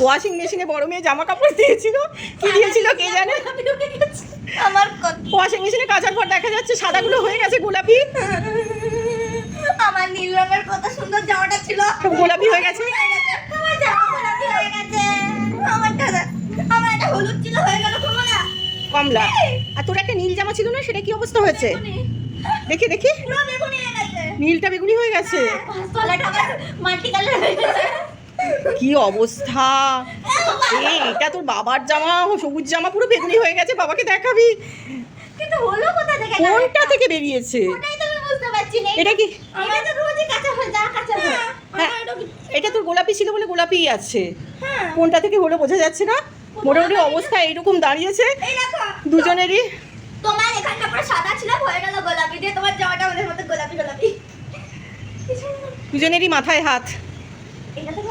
Washing মেশিনে বড় মেয়ে জামা কাপড় দিয়েছিল, কি দিয়েছিল কে জানে। আমার ওয়াশিং মেশিনে কাচার পর দেখা যাচ্ছে সাদাগুলো হয়ে গেছে গোলাপি। আমার নীল রঙের কত সুন্দর জামাটা ছিল, গোলাপি হয়ে গেছে। আমার জামা গোলাপি হয়ে গেছে। আমার একটা হলুদ ছিল, হয়ে গেল কমলা। কমলা। আর তোর একটা নীল জামা ছিল না, সেটা কি অবস্থা হয়েছে? দেখি দেখি, পুরো বেগুনি হয়ে গেছে। নীলটা বেগুনি হয়ে গেছে। তলাটা আবার মাল্টি কালার হয়ে গেছে। কি অবস্থা! এটা তোর বাবার জামা, সবুজ জামা পুরো বেগুনি হয়ে গেছে, বাবাকে দেখাবি। কিন্তু হলো কোথা থেকে? কোনটা থেকে বেরিয়েছে? ওটাই তো আমি বুঝতে পারছি না। এটা কি? আমার তো রোজই কাঁচা হয়, যা কাঁচা হয়। হ্যাঁ, এটা তোর গোলাপি ছিল বলে গোলাপিই আছে। হ্যাঁ। কোনটা থেকে হলো বোঝা যাচ্ছে না। মোটামুটি অবস্থা এইরকম দাঁড়িয়েছে এই দেখো দুজনেরই। তোমার এখানটা পুরো সাদা ছিল, হয়ে গেল গোলাপি দিয়ে। তোমার জামাটা আমাদের মতো গোলাপি গোলাপি। দুজনেরই মাথায় হাত। এটা তো